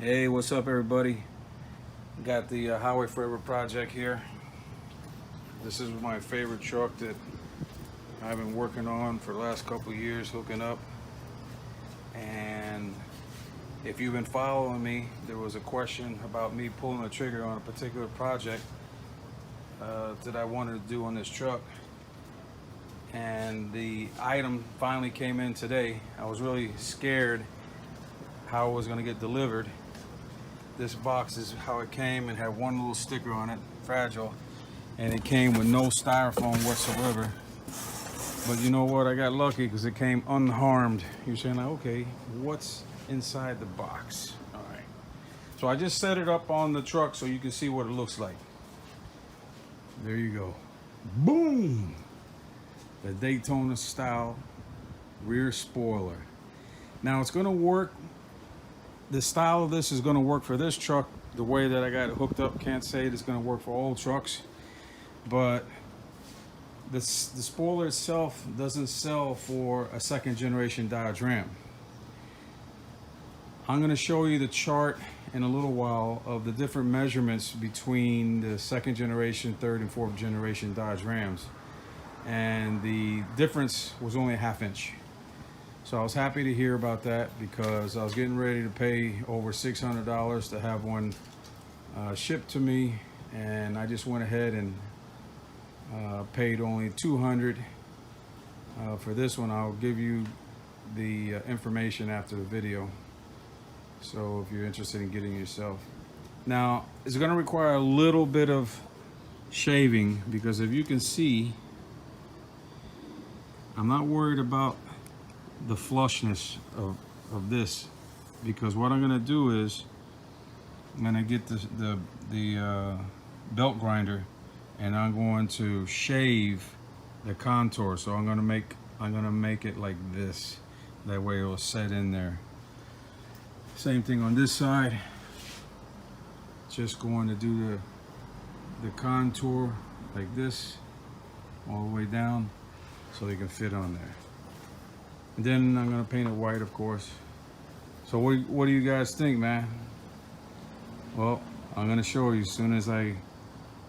Hey, what's up everybody? Got the Highway Forever project here. This is my favorite truck that I've been working on for the last couple of years, hooking up. And if you've been following me, there was a question about me pulling the trigger on a particular project that I wanted to do on this truck. And the item finally came in today. I was really scared how it was going to get delivered. This box is how it came and had one little sticker on it, fragile, and it came with no styrofoam whatsoever. But you know what? I got lucky because it came unharmed. You're saying, like, okay, what's inside the box? All right. So I just set it up on the truck so you can see what it looks like. There you go. Boom! The Daytona style rear spoiler. Now it's going to work. The style of this is going to work for this truck the way that I got it hooked up. Can't say it's going to work for all trucks, but the spoiler itself doesn't sell for a second generation Dodge Ram. I'm going to show you the chart in a little while of the different measurements between the second generation, third and fourth generation Dodge Rams, and the difference was only a ½ inch. So I was happy to hear about that because I was getting ready to pay over $600 to have one shipped to me, and I just went ahead and paid only $200 for this one. I'll give you the information after the video, so if you're interested in getting it yourself. Now it's going to require a little bit of shaving because if you can see, I'm not worried about the flushness of this, because what I'm going to do is I'm going to get the belt grinder and I'm going to shave the contour. So I'm going to make it like this, that way it will set in there. Same thing on this side, just going to do the contour like this all the way down so they can fit on there. And then I'm gonna paint it white, of course. So what do you guys think, man? Well, I'm gonna show you as soon as I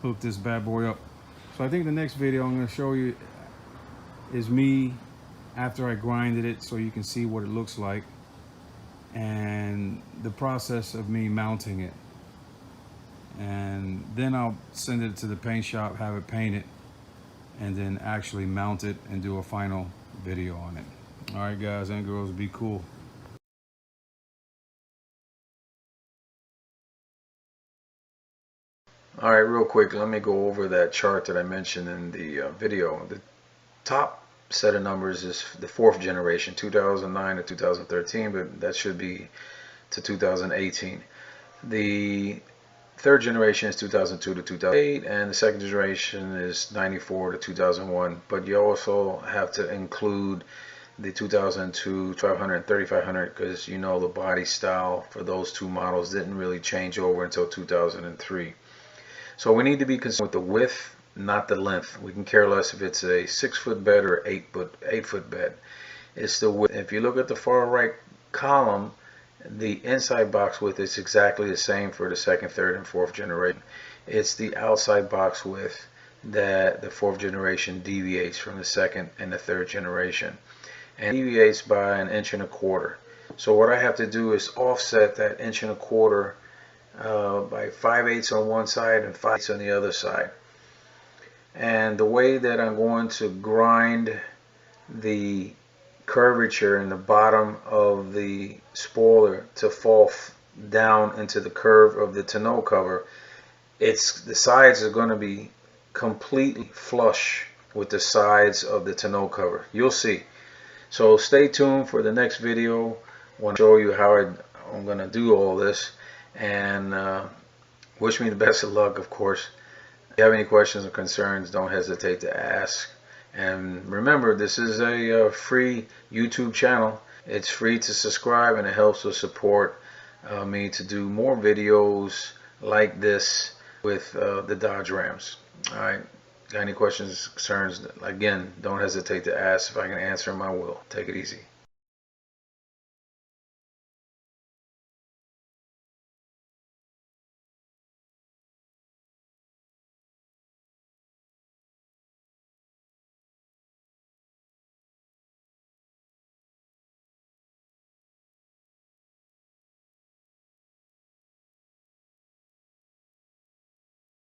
hook this bad boy up. So I think the next video I'm gonna show you is me after I grinded it, so you can see what it looks like, and the process of me mounting it. And then I'll send it to the paint shop, have it painted, and then actually mount it and do a final video on it. All right, guys and girls, be cool. All right, real quick, let me go over that chart that I mentioned in the video. The top set of numbers is the fourth generation, 2009 to 2013, but that should be to 2018. The third generation is 2002 to 2008, and the second generation is 94 to 2001. But you also have to include the 2002 1200 and 3500, because you know the body style for those two models didn't really change over until 2003. So we need to be concerned with the width, not the length. We can care less if it's a 6-foot bed or 8-foot bed. It's the width. If you look at the far right column, the inside box width is exactly the same for the second, third, and fourth generation. It's the outside box width that the fourth generation deviates from the second and the third generation, and deviates by 1.25 inches. So what I have to do is offset that 1.25 inches by 5/8 on one side and 5/8 on the other side. And the way that I'm going to grind the curvature in the bottom of the spoiler to fall down into the curve of the tonneau cover, the sides are going to be completely flush with the sides of the tonneau cover. You'll see. So stay tuned for the next video. I want to show you how I'm going to do all this, and wish me the best of luck, of course. If you have any questions or concerns, don't hesitate to ask. And remember, this is a free YouTube channel. It's free to subscribe, and it helps to support me to do more videos like this with the Dodge Rams. Alright, got any questions, concerns? Again, don't hesitate to ask. If I can answer them, I will. Take it easy.